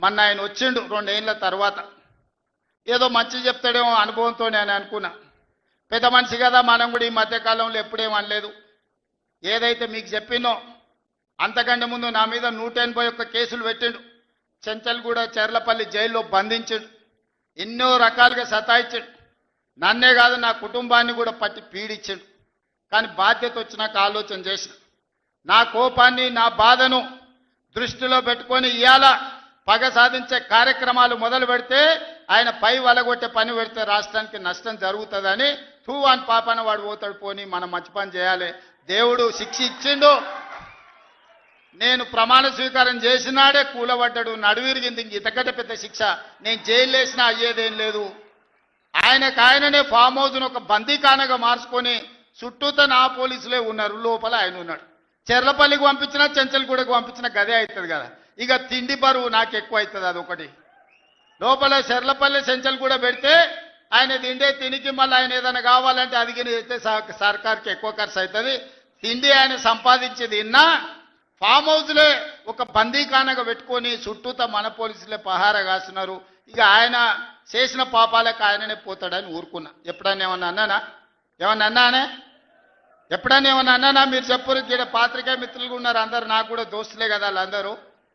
మొన్న ఆయన వచ్చిండు 2 ఏళ్ల తర్వాత. ఏదో మంచి చెప్తాడేమో అనుభవంతో నేను అనుకున్నా. పెద్ద మనిషి కదా, మనం కూడా ఈ మధ్యకాలంలో ఎప్పుడేం అనలేదు. ఏదైతే మీకు చెప్పినో అంతకంటే ముందు నా మీద 181 కేసులు పెట్టిండు. చెంచల్గూడ చెర్లపల్లి జైల్లో బంధించాడు. ఎన్నో రకాలుగా సతాయించాడు. నన్నే కాదు నా కుటుంబాన్ని కూడా పట్టి పీడించాడు. కానీ బాధ్యత వచ్చినాక ఆలోచన చేసిన, నా కోపాన్ని నా బాధను దృష్టిలో పెట్టుకొని ఇవాళ పగ సాధించే కార్యక్రమాలు మొదలు పెడితే ఆయన పై వలగొట్టే పని పెడితే రాష్ట్రానికి నష్టం జరుగుతుందని తూవాన్ పాపన వాడు పోతాడు, పోని మనం మంచి పని చేయాలి. దేవుడు శిక్ష ఇచ్చిండు. నేను ప్రమాణ స్వీకారం చేసినాడే కూలబడ్డాడు, నడువిరిగింది. ఇంక ఇంతకంటే పెద్ద శిక్ష నేను జైలు వేసినా అయ్యేదేం లేదు. ఆయననే ఫామ్ హౌస్ను ఒక బందీఖానగా మార్చుకొని చుట్టూతో నా పోలీసులే ఉన్నారు, లోపల ఆయన ఉన్నాడు. చెర్లపల్లికి పంపించినా చెంచల్గూడకు పంపించినా గదే అవుతుంది కదా. ఇక తిండి బరువు నాకు ఎక్కువ అవుతుంది. అదొకటి. లోపల చెర్లపల్లి చెంచల్గూడ పెడితే ఆయన తిండే తినికి మళ్ళీ ఆయన ఏదైనా కావాలంటే అది అయితే సర్కార్కి ఎక్కువ ఖర్చు అవుతుంది. తిండి ఆయన సంపాదించేది ఇన్నా ఫామ్ హౌస్లే ఒక బందీఖానగా పెట్టుకొని చుట్టూతో మన పోలీసులే పహారా కాస్తున్నారు. ఇక ఆయన చేసిన పాపాలకు ఆయననే పోతాడని ఊరుకున్నా. ఎప్పుడైనా ఏమన్నా అన్నానా? ఎప్పుడైనా ఏమన్నా అన్నానా? మీరు చెప్పురు. ఇక్కడ పాత్రికా మిత్రులు ఉన్నారు అందరు, నాకు కూడా దోస్తులే కదా వాళ్ళందరూ.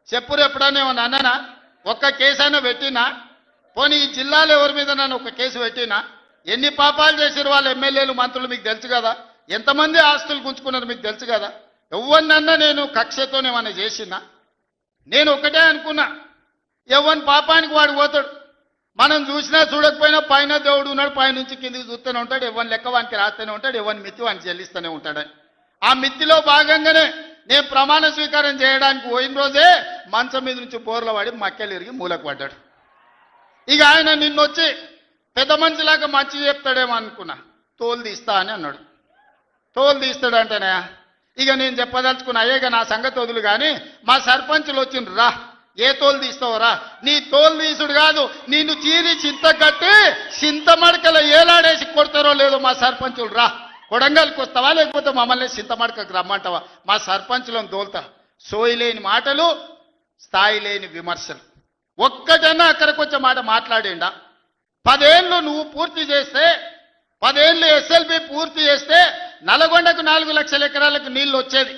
చెప్పురు ఎప్పుడైనా ఏమన్నా అన్నానా? ఒక్క కేసు అయినా పెట్టినా? పోనీ ఈ జిల్లాలో ఎవరి మీద నన్ను ఒక కేసు పెట్టినా? ఎన్ని పాపాలు చేసారు వాళ్ళ ఎమ్మెల్యేలు మంత్రులు మీకు తెలుసు కదా. ఎంతమంది ఆస్తులు గుంజుకున్నారు మీకు తెలుసు కదా. ఎవరినన్నా నేను కక్షతోనేమన్నా చేసినా? నేను ఒకటే అనుకున్నా, ఎవరి పాపానికి వాడు పోతాడు. మనం చూసినా చూడకపోయినా పైన దేవుడు ఉన్నాడు, పైనుంచి కిందికి చూస్తూనే ఉంటాడు. ఎవరిని లెక్క వానికి రాస్తూనే ఉంటాడు, ఎవరిని మిత్తి వానికి చెల్లిస్తూనే ఉంటాడని. ఆ మిత్తిలో భాగంగానే నేను ప్రమాణ స్వీకారం చేయడానికి పోయిన రోజే మంచం మీద నుంచి బోర్ల పడి మక్కెలు ఇరిగి మూలకు పడ్డాడు. ఇక ఆయన నిన్నొచ్చి పెద్ద మనిషిలాగా మంచి చెప్తాడేమో అనుకున్నా. తోలు తీస్తా అని అన్నాడు. తోలు తీస్తాడంటేనే ఇక నేను చెప్పదలుచుకున్నా, అయ్యేగా నా సంగతి వదులు కానీ మా సర్పంచులు వచ్చిండ్రు, రా ఏ తోలు తీస్తావురా? నీ తోలు తీసుడు కాదు, నిన్ను చీరి చింత కట్టి చింతమడకల ఏలాడేసి కొడతారో లేదో మా సర్పంచులు, రా కొడంగల్కి వస్తావా లేకపోతే మమ్మల్ని చింతమడకకు రమ్మంటావా? మా సర్పంచులను తోలుతా. సోయి లేని మాటలు, స్థాయి లేని విమర్శలు. ఒక్కటన్నా అక్కడికి వచ్చే మాట మాట్లాడిండా? 10 ఏళ్ళు నువ్వు పూర్తి చేస్తే, 10 ఏళ్ళు ఎస్ఎల్బి పూర్తి చేస్తే నల్గొండకు 4 లక్షల ఎకరాలకు నీళ్లు వచ్చేది.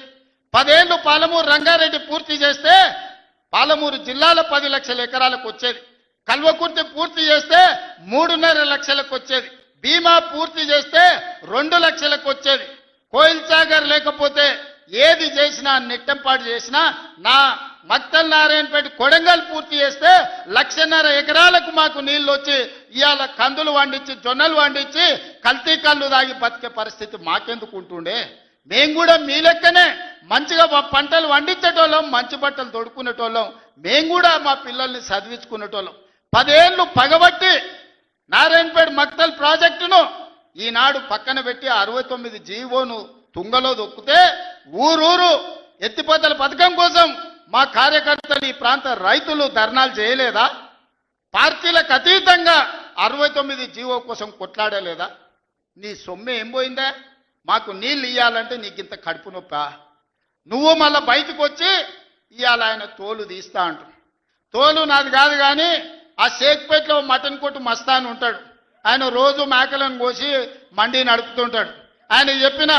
10 ఏళ్ళు పాలమూరు రంగారెడ్డి పూర్తి చేస్తే పాలమూరు జిల్లాలో 10 లక్షల ఎకరాలకు వచ్చేది. కల్వకుర్తి పూర్తి చేస్తే 3.5 లక్షలకు వచ్చేది. భీమా పూర్తి చేస్తే 2 లక్షలకు వచ్చేది. కోయిల్ సాగర్ లేకపోతే ఏది చేసినా నెట్టంపాటు చేసినా నా మక్తల్ నారాయణపేట కొడంగల్ పూర్తి చేస్తే 1.5 ఎకరాలకు మాకు నీళ్లు వచ్చి ఇవాళ కందులు వండించి జొన్నలు వండించి కల్తీ కళ్ళు దాగి బతికే పరిస్థితి మాకెందుకు ఉంటుండే? మేము కూడా మీ లెక్కనే మంచిగా పంటలు వండించేటోళ్ళం, మంచి బట్టలు తొడుక్కునేటోళ్ళం. మేము కూడా మా పిల్లల్ని చదివించుకునేటోళ్ళం. 10 ఏళ్ళు పగబట్టి నారాయణపేట మక్తల్ ప్రాజెక్టును ఈనాడు పక్కన పెట్టి 69 జీవోను తుంగలో దొక్కితే ఊరూరు ఎత్తిపోతల పథకం కోసం మా కార్యకర్తలు ఈ ప్రాంత రైతులు ధర్నాలు చేయలేదా? పార్టీలకు అతీతంగా 69 జీవో కోసం కొట్లాడలేదా? నీ సొమ్మె ఏం పోయిందా? మాకు నీళ్ళు ఇవ్వాలంటే నీకు ఇంత కడుపు నొప్పా? నువ్వు మళ్ళీ బయటకు వచ్చి ఇవాళ ఆయన తోలు తీస్తా అంటు. తోలు నాది కాదు కానీ ఆ షేక్పేటలో మటన్ కొట్టు మస్తాన్ ఉంటాడు. ఆయన రోజు మేకలను కోసి మండి నడుపుతుంటాడు. ఆయన చెప్పిన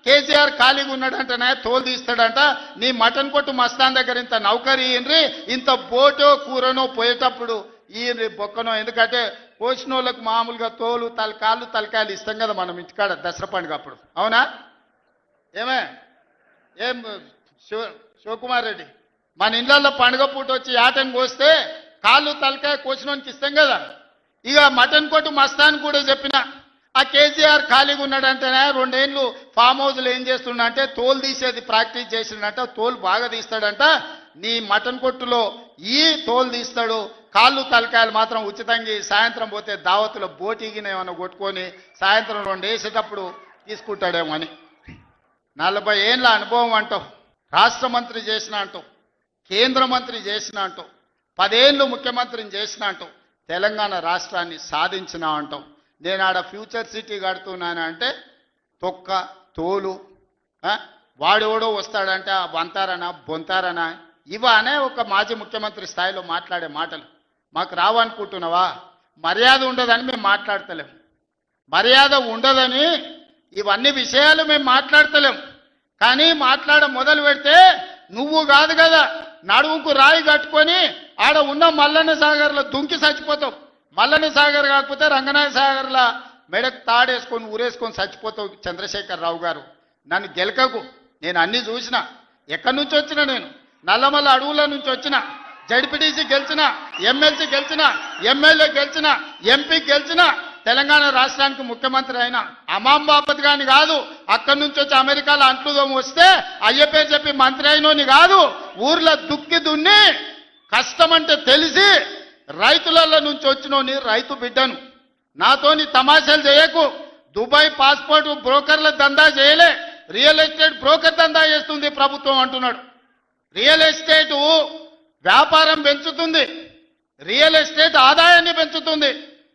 కేసీఆర్ ఖాళీగా ఉన్నాడంటనే తోలు తీస్తాడంట. నీ మటన్ కొట్టు మస్తాన్ దగ్గర ఇంత నౌకరీ ఇయ్యండ్రి, ఇంత బోటో కూరనో పోయేటప్పుడు ఈయన బొక్కనో. ఎందుకంటే కోసిన వాళ్ళకు మామూలుగా తోలు తలకాయలు ఇస్తాం కదా మనం ఇంటికాడ దసరా పండుగ అప్పుడు. అవునా? ఏం శివకుమార్ రెడ్డి, మన ఇళ్ళల్లో పండుగ పూట వచ్చి యాటను కోస్తే కాళ్ళు తలకాయ కోసినోనికి ఇస్తాం కదా. ఇక మటన్ కొట్టు మస్తాన్ కూడా చెప్పిన ఆ కేసీఆర్ ఖాళీగా ఉన్నాడంటేనే 2 ఏళ్ళు ఫామ్ హౌస్లో ఏం చేస్తుండంటే తోలు తీసేది ప్రాక్టీస్ చేసిండంట. తోలు బాగా తీస్తాడంట. నీ మటన్ కొట్టులో ఈ తోలు తీస్తాడు, కాళ్ళు తలకాయలు మాత్రం ఉచితంగా సాయంత్రం పోతే దావతులో బోటిగిన ఏమైనా కొట్టుకొని సాయంత్రం 2 వేసేటప్పుడు తీసుకుంటాడేమో అని. 40 ఏళ్ళ అనుభవం అంటావు, రాష్ట్ర మంత్రి చేసిన అంటావు, కేంద్ర మంత్రి చేసిన అంటావు, 10 ఏళ్ళు ముఖ్యమంత్రిని చేసిన అంటావు, తెలంగాణ రాష్ట్రాన్ని సాధించిన అంటావు. నేను ఆడ ఫ్యూచర్ సిటీ కడుతున్నాను అంటే తొక్క తోలు వాడెవడో వస్తాడంటే ఆ వంతారనా బొంతారనా ఇవానే ఒక మాజీ ముఖ్యమంత్రి స్థాయిలో మాట్లాడే మాటలు మాకు రావనుకుంటున్నావా? మర్యాద ఉండదని మేము మాట్లాడతలేం. మర్యాద ఉండదని ఇవన్నీ విషయాలు మేము మాట్లాడతలేం. కానీ మాట్లాడ మొదలు పెడితే నువ్వు కాదు కదా నడువుకు రాయి కట్టుకొని ఆడ ఉన్న మల్లన్న సాగర్లో దుంకి చచ్చిపోతావు. మల్లన్న సాగర్ కాకపోతే రంగనాయ సాగర్లో మెడకు తాడేసుకొని ఊరేసుకొని చచ్చిపోతావు. చంద్రశేఖర్ రావు గారు, నన్ను గెలకకు. నేను అన్నీ చూసిన. ఎక్కడి నుంచి వచ్చిన? నేను నల్లమల్ల అడవుల నుంచి వచ్చిన. జడ్పీటీసీ గెలిచిన, ఎమ్మెల్సీ గెలిచిన, ఎమ్మెల్యే గెలిచిన, ఎంపీ గెలిచిన, తెలంగాణ రాష్ట్రానికి ముఖ్యమంత్రి అయినా అమాం బాపత్ గాని కాదు. అక్కడి నుంచి వచ్చి అమెరికాలో అంట్లుదోమ వస్తే అయ్య పేరు చెప్పి మంత్రి అయినోని కాదు. ఊర్లో దుక్కి దున్ని కష్టమంటే తెలిసి రైతుల నుంచి వచ్చినోని రైతు బిడ్డను. నాతోని తమాషాలు చేయకు. దుబాయ్ పాస్పోర్ట్ బ్రోకర్ల దందా చేయలే, రియల్ ఎస్టేట్ బ్రోకర్ దందా చేస్తుంది ప్రభుత్వం అంటున్నాడు. రియల్ ఎస్టేట్ వ్యాపారం పెంచుతుంది, రియల్ ఎస్టేట్ ఆదాయాన్ని పెంచుతుంది,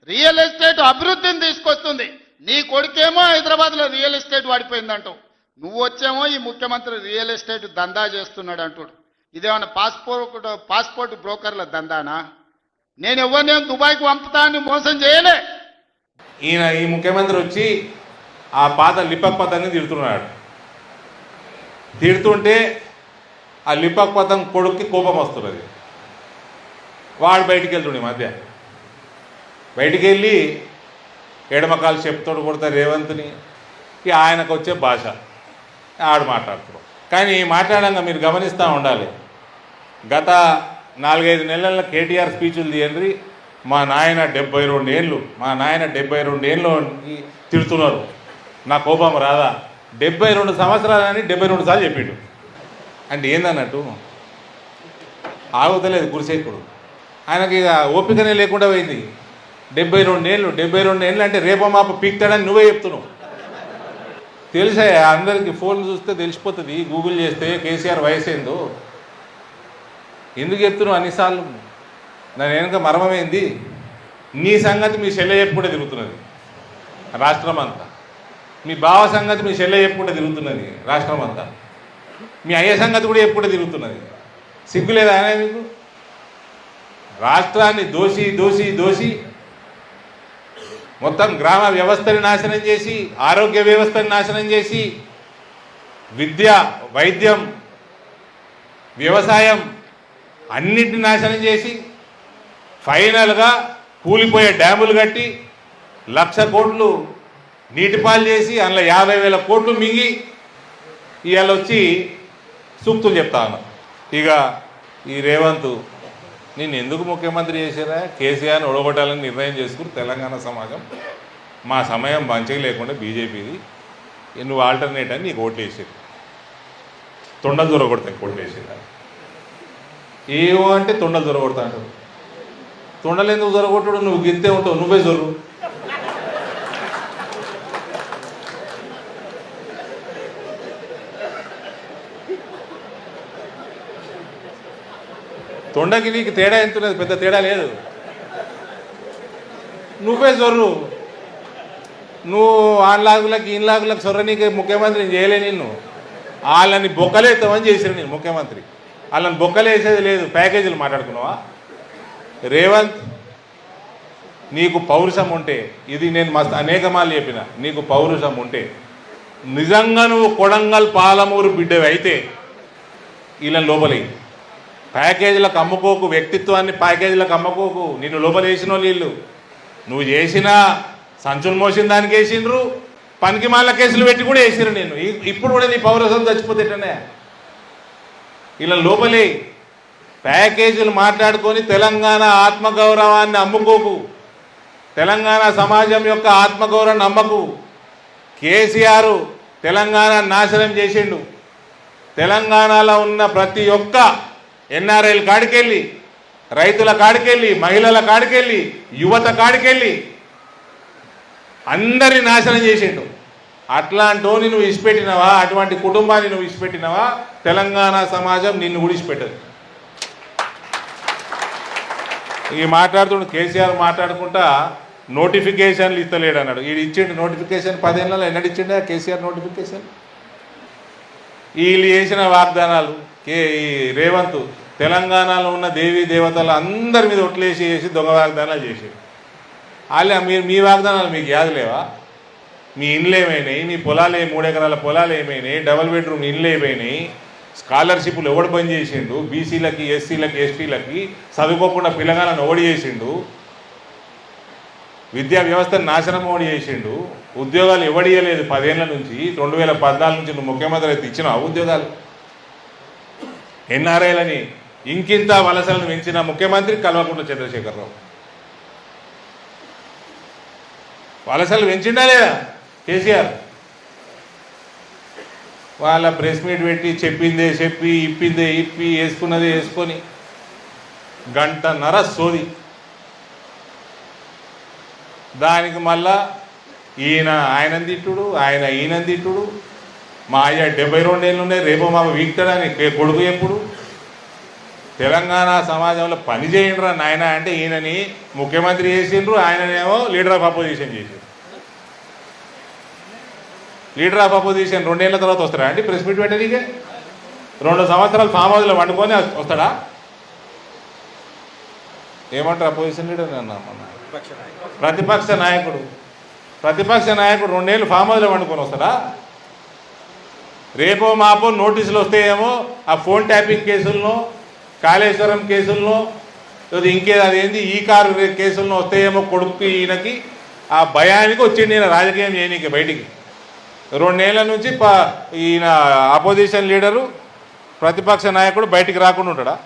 రియల్ ఎస్టేట్ అభివృద్ధిని తీసుకొస్తుంది. నీ కొడుకేమో హైదరాబాద్లో రియల్ ఎస్టేట్ వాడిపోయిందంటావు. నువ్వు వచ్చేమో ఈ ముఖ్యమంత్రి రియల్ ఎస్టేట్ దందా చేస్తున్నాడు అంటాడు. ఇదేమన్నా పాస్పోర్ట్ బ్రోకర్ల దందానా? నేను ఎవరినేం దుబాయ్కి పంపుతా అని మోసం చేయలే. ఈ ముఖ్యమంత్రి వచ్చి ఆ పాత లిపక్ పతంగా తిడుతున్నాడు. తిడుతుంటే ఆ లిపక్ పతం కొడుక్కి కోపం వస్తున్నది. వాడు బయటికి వెళ్తుండే మధ్య. బయటికి వెళ్ళి ఎడమకాలు చెప్తాడు కొడతారు రేవంత్ని. ఆయనకు వచ్చే భాష ఆడు మాట్లాడుతున్నాడు. కానీ మాట్లాడంగా మీరు గమనిస్తూ ఉండాలి. గత 4-5 నెలల కేటీఆర్ స్పీచ్లు తీయండి. మా నాయన 72 ఏళ్ళు, మా నాయన 72 ఏళ్ళు తిడుతున్నారు. నా కోపం రాదా? 72 సంవత్సరాలని 72 సార్లు చెప్పిండు. అంటే ఏందన్నట్టు ఆగుతలేదు కురిసేకుడు. ఆయనకి ఇక ఓపికనే లేకుండా పోయింది. 72 ఏళ్ళు అంటే రేపమాప పీక్తాడని నువ్వే చెప్తున్నావు. తెలుసా అందరికీ? ఫోన్ చూస్తే తెలిసిపోతుంది, గూగుల్ చేస్తే కేసీఆర్ వయసు ఏందో. ఎందుకు చెప్తున్నావు అన్నిసార్లు? దాని వెనుక మర్మమైంది. నీ సంగతి మీ చెల్లె చెప్పుకుంటే తిరుగుతున్నది రాష్ట్రం అంతా. మీ బావ సంగతి మీ చెల్లె చెప్పుకుంటే తిరుగుతున్నది రాష్ట్రం అంతా. మీ అయ్య సంగతి కూడా చెప్పుకుంటే తిరుగుతున్నది. సిగ్గులేదా మీకు? రాష్ట్రాన్ని దోసి దోసి దోసి మొత్తం గ్రామ వ్యవస్థని నాశనం చేసి, ఆరోగ్య వ్యవస్థని నాశనం చేసి, విద్య, వైద్యం, వ్యవసాయం అన్నింటిని నాశనం చేసి, ఫైనల్గా కూలిపోయే డ్యాములు కట్టి 1,00,000 కోట్లు నీటిపాలు చేసి, అందులో 50,000 కోట్లు మింగి ఇవాళ వచ్చి సూక్తులు చెప్తా ఉన్నా. ఇక ఈ రేవంత్ నేను ఎందుకు ముఖ్యమంత్రి చేశారా? కేసీఆర్ని ఓడగొట్టాలని నిర్ణయం చేసుకుని తెలంగాణ సమాజం మా సమయం మంచిగా లేకుండా బీజేపీది నువ్వు ఆల్టర్నేట్ అని నీకు ఓట్లు వేసేది. తొండలు దొరకొడతాను ఓట్లు వేసేది. ఏమో అంటే తొండలు దొరకొడతా అంటావు. తొండలు ఎందుకు దొరకొట్టడు? నువ్వు గింతే ఉంటావు, నువ్వే జొర్రు. తొండకి నీకు తేడా ఎంతున్నది? పెద్ద తేడా లేదు. నువ్వే జొర్రు. నువ్వు ఆన్లాగులకు ఇన్లాగులకు సొర్ర నీకు ముఖ్యమంత్రిని చేయలే. నిన్ను వాళ్ళని బొక్కలేస్తామని చేసిన నేను ముఖ్యమంత్రి. వాళ్ళని బొక్కలేసేది లేదు. ప్యాకేజీలు మాట్లాడుకున్నావా? రేవంత్, నీకు పౌరుషం ఉంటే, ఇది నేను అనేక మార్లు చెప్పిన, నీకు పౌరుషం ఉంటే నిజంగా నువ్వు కొడంగల్ పాలమూరు బిడ్డవి అయితే వీళ్ళని లోపలి ప్యాకేజీలకు అమ్ముకోకు. వ్యక్తిత్వాన్ని ప్యాకేజీలకు అమ్ముకోకు. నిన్ను లోపలేసిన వీళ్ళు. నువ్వు చేసిన సంచులు మోసిన దానికి వేసిండ్రు, పనికి మాల కేసులు పెట్టి కూడా వేసిరు. నేను ఇప్పుడు కూడా నీ పౌరసం చచ్చిపోతేటనే ఇలా లోపలే ప్యాకేజీలు మాట్లాడుకొని తెలంగాణ ఆత్మగౌరవాన్ని అమ్ముకోకు. తెలంగాణ సమాజం యొక్క ఆత్మగౌరవాన్ని నమ్మకు. కేసీఆర్ తెలంగాణ నాశనం చేసిండు. తెలంగాణలో ఉన్న ప్రతి ఒక్క ఎన్ఆర్ఐల కాడికెళ్ళి, రైతుల కాడికెళ్ళి, మహిళల కాడికెళ్ళి, యువత కాడికెళ్ళి అందరి నాశనం చేసిండు. అట్లాంటోని నువ్వు ఇచ్చిపెట్టినవా? అటువంటి కుటుంబాన్ని నువ్వు ఇచ్చిపెట్టినవా? తెలంగాణ సమాజం నిన్ను ఉడిచిపెట్టదు. ఈ మాట్లాడుతుండు కేసీఆర్ మాట్లాడుకుంటా నోటిఫికేషన్లు ఇస్తలేడు అన్నాడు. వీడు ఇచ్చిండు నోటిఫికేషన్ 10 ఏళ్ళలో. ఎన్నడు ఇచ్చిండే కేసీఆర్ నోటిఫికేషన్? వీళ్ళు చేసిన వాగ్దానాలు ఈ రేవంత్ తెలంగాణలో ఉన్న దేవీ దేవతలు అందరి మీద ఒట్లేసి చేసి దొంగ వాగ్దానాలు చేసారు. వాళ్ళ మీరు మీ వాగ్దానాలు మీకు యాదలేవా? మీ ఇండ్లు ఏమైనాయి, మీ పొలాలు 3 ఎకరాల పొలాలు ఏమైనాయి, డబుల్ బెడ్రూమ్ ఇండ్లు ఏమైనాయి, స్కాలర్షిప్లు ఎవడు బంద్ చేసిండు, బీసీలకి ఎస్సీలకి ఎస్టీలకి చదువుకోకుండా పిల్లగాలను ఎవడు చేసిండు, విద్యా వ్యవస్థను నాశనం ఎవడు చేసిండు, ఉద్యోగాలు ఎవడియలేదు 10 ఏళ్ల నుంచి. 2014 నుంచి నువ్వు ముఖ్యమంత్రి అయితే ఇచ్చినావు ఉద్యోగాలు. ఎన్ఆర్ఐలని ఇంకింత వలసలను పెంచిన ముఖ్యమంత్రి కల్వకుంట్ల చంద్రశేఖరరావు. వలసలు పెంచిండా లేదా కేసీఆర్? వాళ్ళ ప్రెస్ మీట్ పెట్టి చెప్పిందే చెప్పి ఇప్పిందే ఇప్పి వేసుకున్నదే వేసుకొని గంటన్నర సోది. దానికి మళ్ళా ఆయన తిట్టుడు, ఈయన తిట్టుడు. మా అయ్య 72 ఏళ్ళు ఉన్నాయి, రేపు మాకు వీక్తాడని కొడుకు ఎప్పుడు. తెలంగాణ సమాజంలో పని చేయండిరా నాయన అంటే ఈయనని ముఖ్యమంత్రి చేసిండ్రు, ఆయననేమో లీడర్ ఆఫ్ అపోజిషన్ చేసిండ్రు. లీడర్ ఆఫ్ అపోజిషన్ 2 ఏళ్ల తర్వాత వస్తాడా అండి ప్రెస్ మీట్ పెట్టడానికి? 2 సంవత్సరాలు ఫామ్ హౌస్లో వండుకొని వస్తాడా? ఏమంటారు అపోజిషన్ లీడర్ అన్నా? ప్రతిపక్ష నాయకుడు 2 ఏళ్ళు ఫామ్ హౌస్లో వండుకొని వస్తాడా? రేపో మాపో నోటీసులు వస్తాయేమో ఆ ఫోన్ ట్యాపింగ్ కేసులను, కాళేశ్వరం కేసులను, లేదా ఇంకేది అదేంటి ఈ కారు కేసులను వస్తాయేమో కొడుకు ఈయనకి. ఆ భయానికి వచ్చింది ఈయన రాజకీయం చేయనీకి బయటికి. 2 ఏళ్ల నుంచి ఈయన అపోజిషన్ లీడరు ప్రతిపక్ష నాయకుడు బయటికి రాకుండా ఉంటాడా?